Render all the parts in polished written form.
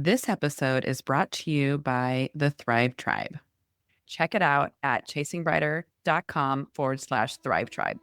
This episode is brought to you by the Thrive Tribe. Check it out at chasingbrighter.com/Thrive Tribe.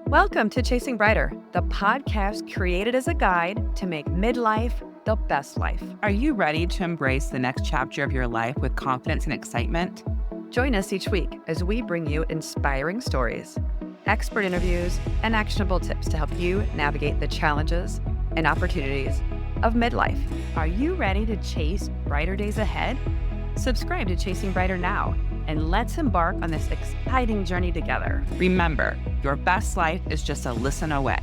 Welcome to Chasing Brighter, the podcast created as a guide to make midlife the best life. Are you ready to embrace the next chapter of your life with confidence and excitement? Join us each week as we bring you inspiring stories, expert interviews, and actionable tips to help you navigate the challenges and opportunities of midlife. Are you ready to chase brighter days ahead? Subscribe to Chasing Brighter now, and let's embark on this exciting journey together. Remember, your best life is just a listen away.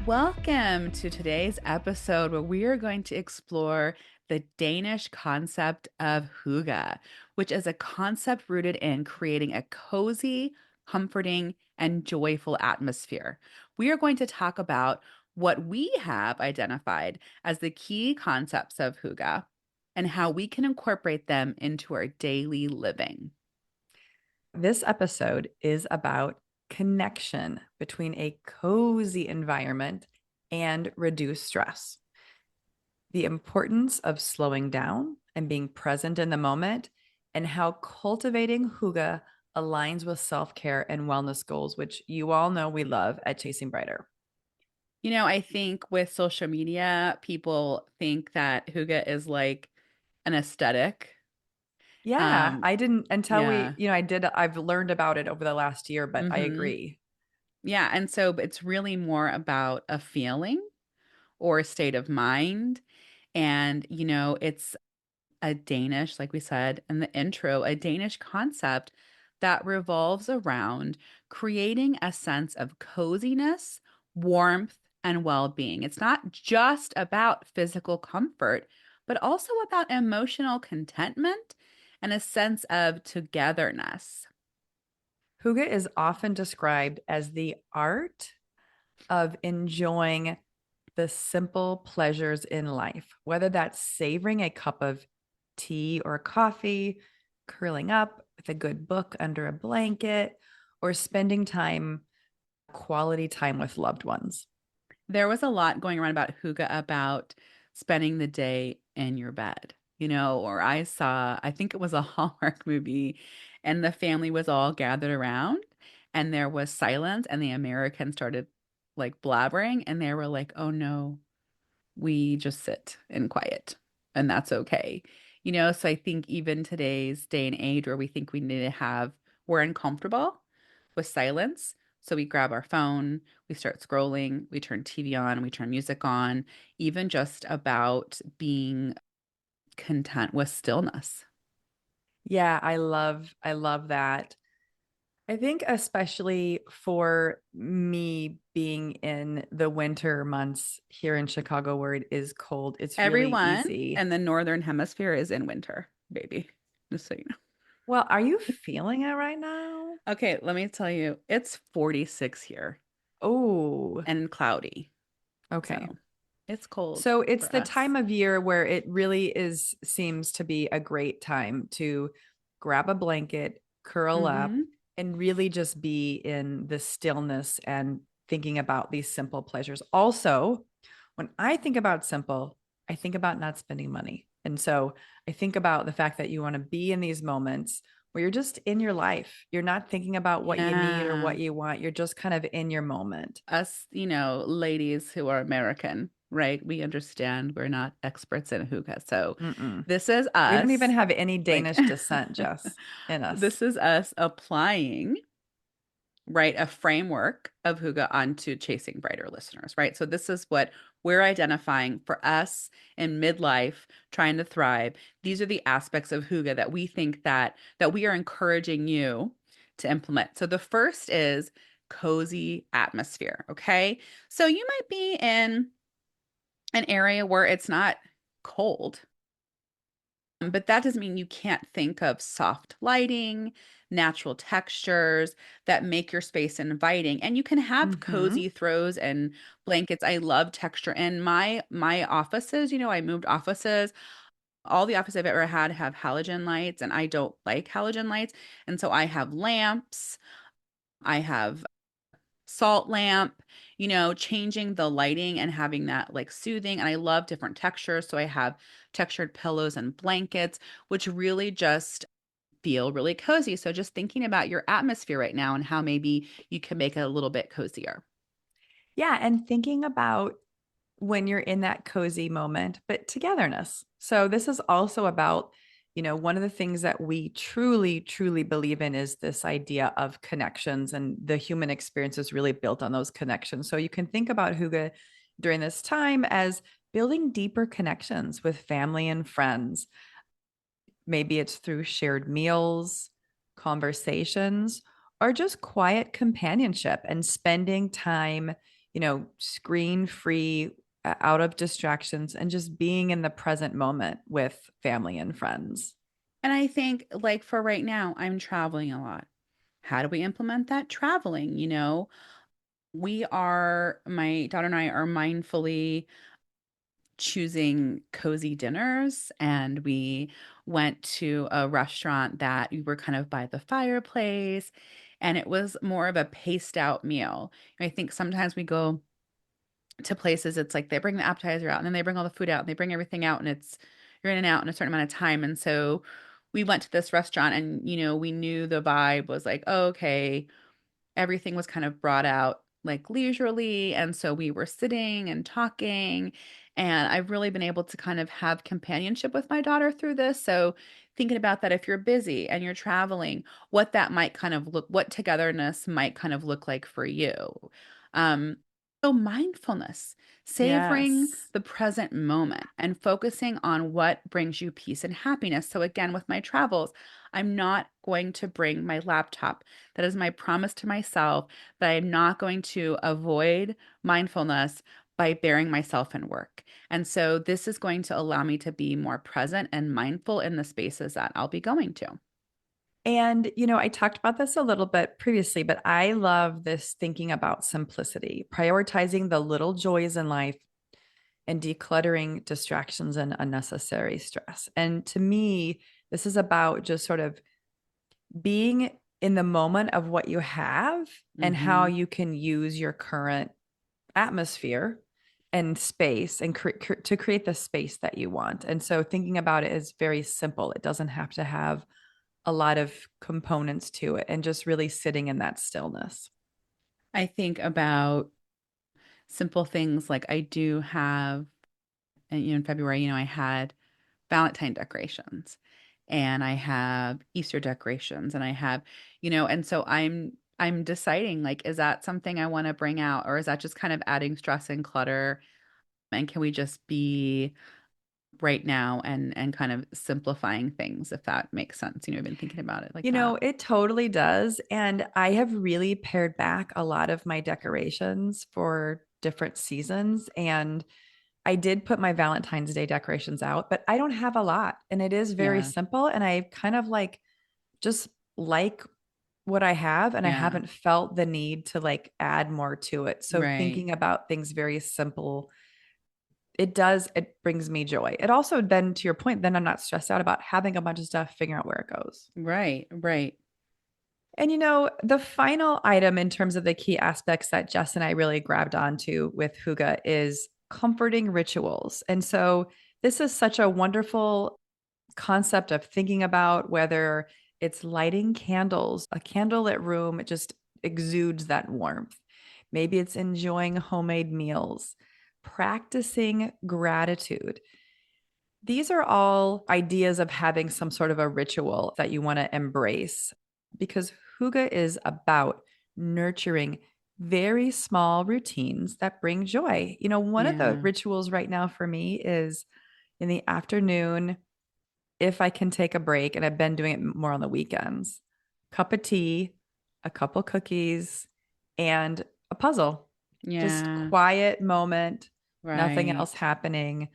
Welcome to today's episode where we are going to explore the Danish concept of hygge, which is a concept rooted in creating a cozy, comforting, and joyful atmosphere. We are going to talk about what we have identified as the key concepts of hygge and how we can incorporate them into our daily living. This episode is about connection between a cozy environment and reduced stress. The importance of slowing down and being present in the moment, and how cultivating hygge aligns with self-care and wellness goals, which you all know we love at Chasing Brighter. You know, I think with social media, people think that hygge is like an aesthetic. Yeah, I didn't until Yeah. I've learned about it over the last year, but I agree. Yeah. And so it's really more about a feeling or a state of mind. And, it's a Danish, like we said in the intro, a Danish concept that revolves around creating a sense of coziness, warmth, and well being. It's not just about physical comfort, but also about emotional contentment and a sense of togetherness. Hygge is often described as the art of enjoying the simple pleasures in life, whether that's savoring a cup of tea or coffee, curling up with a good book under a blanket, or spending quality time with loved ones. There was a lot going around about hygge about spending the day in your bed, or I think it was a Hallmark movie, and the family was all gathered around, and there was silence, and the Americans started like blabbering, and they were like, oh no, we just sit in quiet, and that's okay. So I think even today's day and age where we think we're uncomfortable with silence. So we grab our phone, we start scrolling, we turn TV on, we turn music on, even just about being content with stillness. Yeah, I love that. I think especially for me being in the winter months here in Chicago where it is cold, it's really Everyone easy. in the northern hemisphere is in winter, baby. Just so you know. Well, are you feeling it right now? Okay, let me tell you, it's 46 here Oh, and cloudy. okay. So it's cold So it's for the us. time of year where it really seems to be a great time to grab a blanket, curl up, Hmm. and really just be in the stillness and thinking about these simple pleasures. Also, when I think about simple, I think about not spending money. And so I think about the fact that you want to be in these moments where you're just in your life. You're not thinking about what you need or Yeah. what you want. You're just kind of in your moment. Us, ladies who are American, right? We understand we're not experts in hookah. So Mm-mm. this is We don't even us, have any like, Danish descent, Jess, in us. this is us applying, right, a framework of hygge onto chasing brighter listeners, right? So this is what we're identifying for us in midlife, trying to thrive. These are the aspects of hygge that we think that we are encouraging you to implement. So the first is cozy atmosphere, okay? So you might be in an area where it's not cold, but that doesn't mean you can't think of soft lighting, natural textures that make your space inviting. And you can have Mm-hmm. cozy throws and blankets. I love texture. In my offices, I moved offices. All the offices I've ever had have halogen lights, and I don't like halogen lights. And so I have lamps. I have salt lamp, changing the lighting and having that like soothing. And I love different textures. So I have textured pillows and blankets, which really just feel really cozy. So just thinking about your atmosphere right now and how maybe you can make it a little bit cozier. Yeah. And thinking about when you're in that cozy moment, but togetherness. So this is also about, one of the things that we truly, truly believe in is this idea of connections, and the human experience is really built on those connections. So you can think about hygge during this time as building deeper connections with family and friends. Maybe it's through shared meals, conversations, or just quiet companionship and spending time, screen free, out of distractions, and just being in the present moment with family and friends. And I think, like, for right now, I'm traveling a lot. How do we implement that traveling? My daughter and I are mindfully choosing cozy dinners, and we went to a restaurant that we were kind of by the fireplace, and it was more of a paced out meal. I think sometimes we go to places, it's like they bring the appetizer out and then they bring all the food out and they bring everything out, and you're in and out in a certain amount of time. And so we went to this restaurant, and we knew the vibe was like, oh, okay, everything was kind of brought out like leisurely. And so we were sitting and talking. And I've really been able to kind of have companionship with my daughter through this. So thinking about that, if you're busy and you're traveling, what that might kind of look, what togetherness might kind of look like for you. Um, so mindfulness, savoring Yes. the present moment and focusing on what brings you peace and happiness. So again, with my travels, I'm not going to bring my laptop. That is my promise to myself, that I'm not going to avoid mindfulness by burying myself in work. And so this is going to allow me to be more present and mindful in the spaces that I'll be going to. And, I talked about this a little bit previously, but I love this thinking about simplicity, prioritizing the little joys in life and decluttering distractions and unnecessary stress. And to me, this is about just sort of being in the moment of what you have and how Hmm. you can use your current atmosphere and space and to create the space that you want. And so thinking about it is very simple. It doesn't have to have a lot of components to it, and just really sitting in that stillness. I think about simple things like I do have, and in February, I had Valentine decorations, and I have Easter decorations, and I have, and so I'm deciding, like, is that something I want to bring out, or is that just kind of adding stress and clutter? And can we just be right now and kind of simplifying things, if that makes sense? I've been thinking about it like that. It totally does. And I have really pared back a lot of my decorations for different seasons. And I did put my Valentine's Day decorations out, but I don't have a lot. And it is very Yeah. simple. And I kind of just like what I have. And I Yeah. haven't felt the need to add more to it. So Right. thinking about things very simple, it brings me joy. It also, then to your point, then I'm not stressed out about having a bunch of stuff, figuring out where it goes. Right. Right. And the final item in terms of the key aspects that Jess and I really grabbed onto with hygge is comforting rituals. And so this is such a wonderful concept of thinking about whether it's lighting candles, a candlelit room, it just exudes that warmth. Maybe it's enjoying homemade meals, practicing gratitude. These are all ideas of having some sort of a ritual that you want to embrace, because hygge is about nurturing very small routines that bring joy. One of the Yeah. rituals right now for me is in the afternoon, if I can take a break, and I've been doing it more on the weekends, cup of tea, a couple cookies, and a puzzle. Just Yeah. quiet moment, nothing Right. else happening,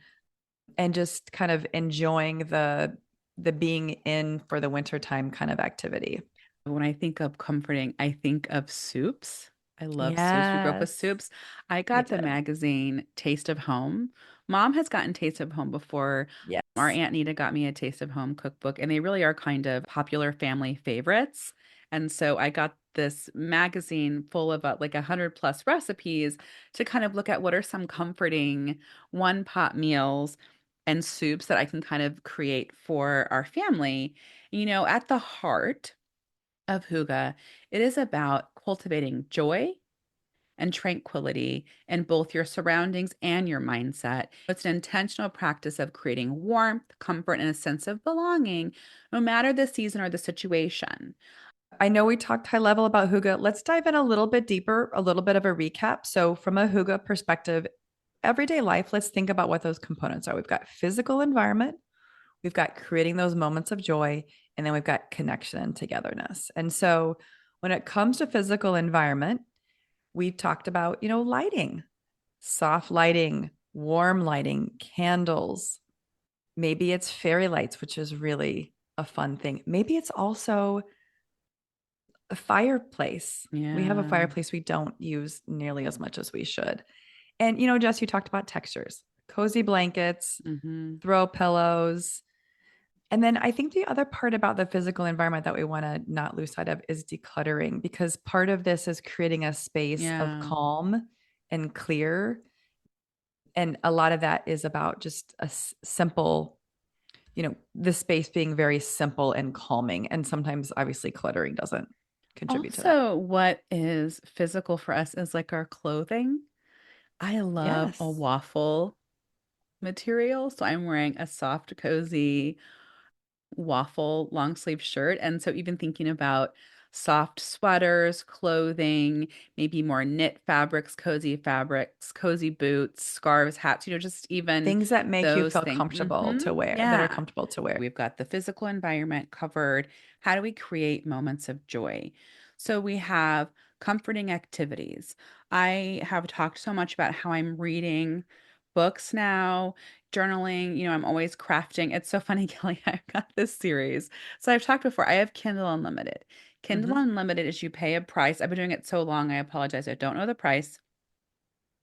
and just kind of enjoying the being in for the wintertime kind of activity. When I think of comforting, I think of soups. I love soups. We grew up with Yes, soups. I we got the did. magazine Taste of Home. Mom has gotten Taste of Home before. Our Yes. Aunt Nita got me a Taste of Home cookbook, and they really are kind of popular family favorites. And so I got this magazine full of like 100 plus recipes to kind of look at what are some comforting one pot meals and soups that I can kind of create for our family. At the heart of hygge, it is about cultivating joy and tranquility in both your surroundings and your mindset. It's an intentional practice of creating warmth, comfort, and a sense of belonging, no matter the season or the situation. I know we talked high level about hygge. Let's dive in a little bit deeper, a little bit of a recap. So, from a hygge perspective, everyday life, let's think about what those components are. We've got physical environment, we've got creating those moments of joy, and then we've got connection and togetherness. And so, when it comes to physical environment, we talked about, lighting, soft lighting, warm lighting, candles. Maybe it's fairy lights, which is really a fun thing. Maybe it's also a fireplace. We have a Yeah. fireplace we don't use nearly as much as we should. And, Jess, you talked about textures, cozy blankets, Hmm. throw pillows. And then I think the other part about the physical environment that we want to not lose sight of is decluttering, because part of this is creating a space of Yeah. calm and clear. And a lot of that is about just a simple, the space being very simple and calming. And sometimes, obviously, cluttering doesn't contribute to that. Also, what is physical for us is like our clothing. I love a Yes. waffle material. So I'm wearing a soft, cozy waffle long sleeve shirt. And so even thinking about soft sweaters, clothing, maybe more knit fabrics, cozy boots, scarves, hats, just even Things that make you those feel things. comfortable to wear, that are Yeah. comfortable to wear. We've got the physical environment covered. How do we create moments of joy? So we have comforting activities. I have talked so much about how I'm reading books now, journaling, I'm always crafting. It's so funny, Kelly. I've got this series. So I've talked before, I have Kindle Unlimited. Kindle Mm-hmm. Unlimited is you pay a price. I've been doing it so long, I apologize. I don't know the price.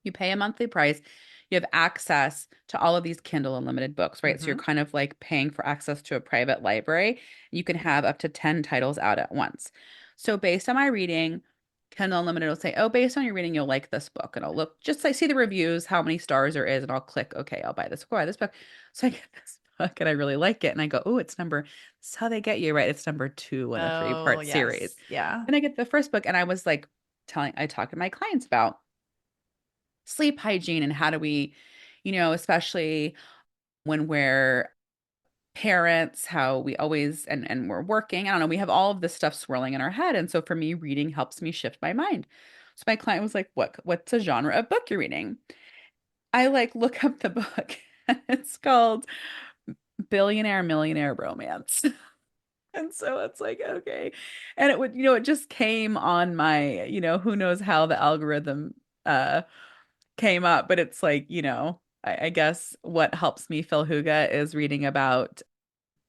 You pay a monthly price. You have access to all of these Kindle Unlimited books, right? So you're Mm-hmm. kind of like paying for access to a private library. You can have up to 10 titles out at once. So based on my reading, Kindle Unlimited will say, oh, based on your reading, you'll like this book. And I'll look, just like see the reviews, how many stars there is, and I'll click, okay, I'll buy this, go buy this book. So I get this book and I really like it. And I go, oh, it's number, that's how they get you, right? It's number two in a Oh, three-part yes. series. Yeah. Then I get the first book and I was like I talked to my clients about sleep hygiene and how do we, especially when we're parents, how we always and we're working. I don't know, we have all of this stuff swirling in our head. And so for me, reading helps me shift my mind. So my client was like, what's a genre of book you're reading? I like look up the book and it's called Billionaire Millionaire Romance. And so it's like, okay. And it would, it just came on my, who knows how the algorithm came up, but it's like, I guess what helps me feel hygge is reading about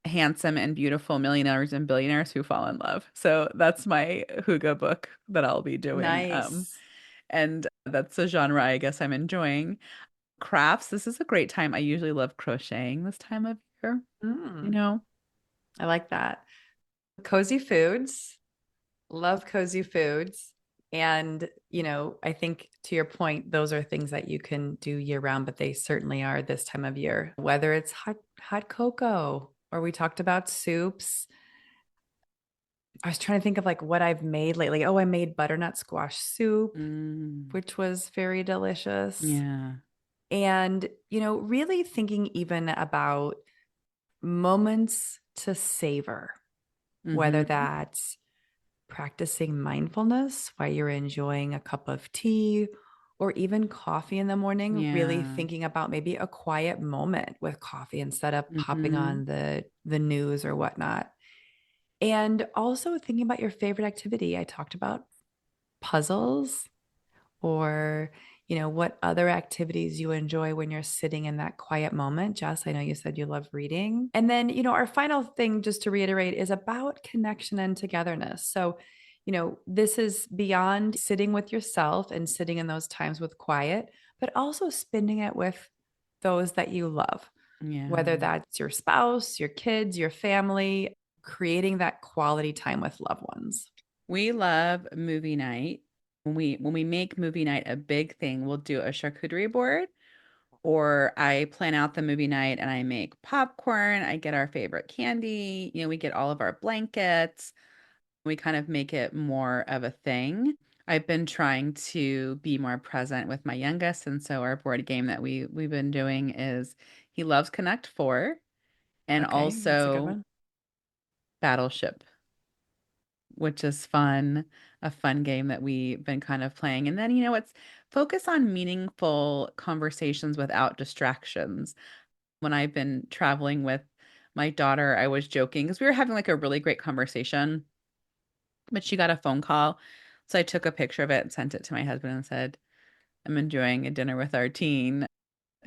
handsome and beautiful millionaires and billionaires who fall in love. So that's my hygge book that I'll be doing. Nice. And that's a genre I guess I'm enjoying. Crafts, this is a great time. I usually love crocheting this time of year, you Mm, know? I like that. Cozy foods. Love cozy foods. And, I think to your point, those are things that you can do year round, but they certainly are this time of year, whether it's hot cocoa or we talked about soups. I was trying to think of like what I've made lately. Oh, I made butternut squash soup, Mm, which was very delicious. yeah. And, really thinking even about moments to savor, whether Mm-hmm. that's practicing mindfulness while you're enjoying a cup of tea or even coffee in the morning, really Yeah. thinking about maybe a quiet moment with coffee instead of popping Mm-hmm. on the news or whatnot. And also thinking about your favorite activity. I talked about puzzles or what other activities you enjoy when you're sitting in that quiet moment. Jess, I know you said you love reading. And then, our final thing, just to reiterate, is about connection and togetherness. So, this is beyond sitting with yourself and sitting in those times with quiet, but also spending it with those that you love, whether Yeah. that's your spouse, your kids, your family, creating that quality time with loved ones. We love movie night. When we make movie night a big thing, we'll do a charcuterie board, or I plan out the movie night and I make popcorn. I get our favorite candy. We get all of our blankets. We kind of make it more of a thing. I've been trying to be more present with my youngest, and so our board game that we've been doing is he loves Connect Four and Okay, that's a good also one. Battleship, which is fun, a fun game that we've been kind of playing. And then, it's focus on meaningful conversations without distractions. When I've been traveling with my daughter, I was joking because we were having like a really great conversation, but she got a phone call. So I took a picture of it and sent it to my husband and said, I'm enjoying a dinner with our teen.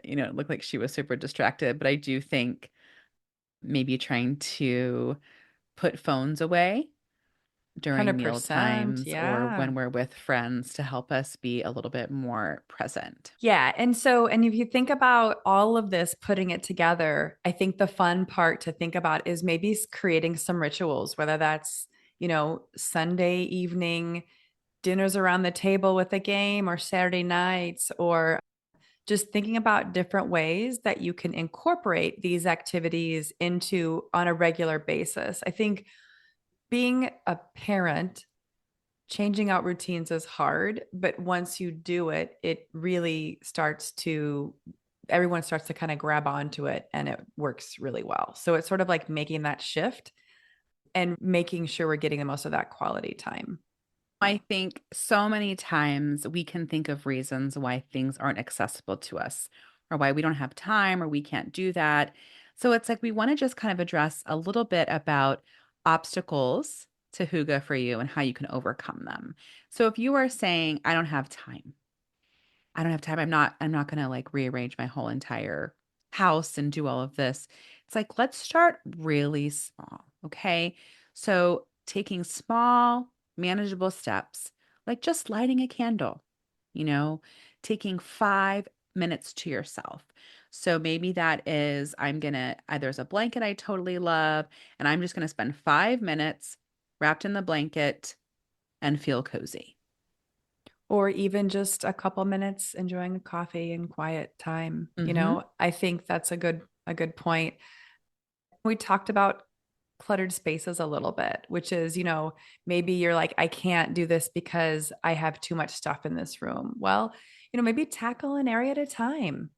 It looked like she was super distracted, but I do think maybe trying to put phones away during meal 100%. times or Yeah. when we're with friends to help us be a little bit more present. Yeah. And if you think about all of this, putting it together, I think the fun part to think about is maybe creating some rituals, whether that's, Sunday evening dinners around the table with a game or Saturday nights, or just thinking about different ways that you can incorporate these activities into on a regular basis. I think being a parent, changing out routines is hard, but once you do it, it really everyone starts to kind of grab onto it and it works really well. So it's sort of like making that shift and making sure we're getting the most of that quality time. I think so many times we can think of reasons why things aren't accessible to us or why we don't have time or we can't do that. So it's like we want to just kind of address a little bit about obstacles to hygge for you and how you can overcome them. So if you are saying, I don't have time. I'm not going to like rearrange my whole entire house and do all of this. It's like, let's start really small. Okay. So taking small, manageable steps, like just lighting a candle, you know, taking 5 minutes to yourself. So maybe that is, there's a blanket I totally love, and I'm just going to spend 5 minutes wrapped in the blanket and feel cozy. Or even just a couple minutes enjoying a coffee and quiet time. Mm-hmm. I think that's a good point. We talked about cluttered spaces a little bit, which is, maybe you're like, I can't do this because I have too much stuff in this room. Well, maybe tackle an area at a time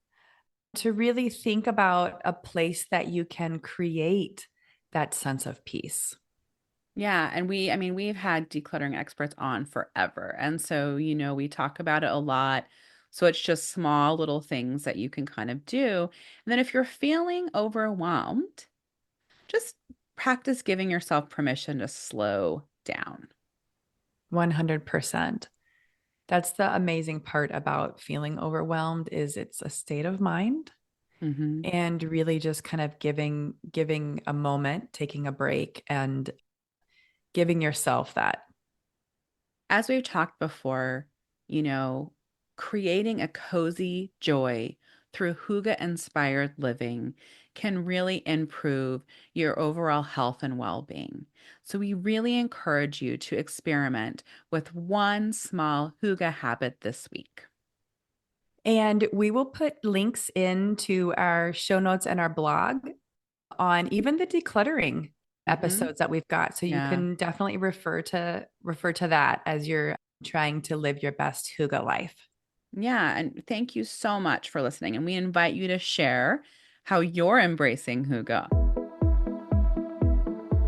to really think about a place that you can create that sense of peace. Yeah, and we've had decluttering experts on forever. And so, we talk about it a lot. So it's just small little things that you can kind of do. And then if you're feeling overwhelmed, just practice giving yourself permission to slow down. 100%. That's the amazing part about feeling overwhelmed is it's a state of mind, Hmm. and really just kind of giving a moment, taking a break and giving yourself that. As we've talked before, you know, creating a cozy joy through hygge-inspired living can really improve your overall health and well-being. So we really encourage you to experiment with one small hygge habit this week. And we will put links into our show notes and our blog on even the decluttering Hmm. episodes that we've got. So you Yeah. can definitely refer to that as you're trying to live your best hygge life. Yeah. And thank you so much for listening. And we invite you to share how you're embracing hygge.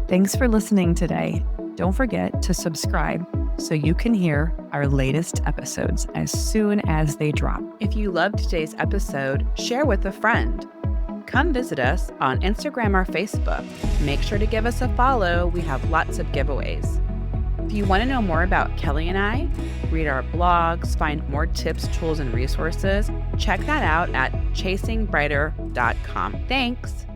Thanks for listening today. Don't forget to subscribe so you can hear our latest episodes as soon as they drop. If you loved today's episode, share with a friend. Come visit us on Instagram or Facebook. Make sure to give us a follow. We have lots of giveaways. If you want to know more about Kelly and I, read our blogs, find more tips, tools, and resources, check that out at chasingbrighter.com. Thanks.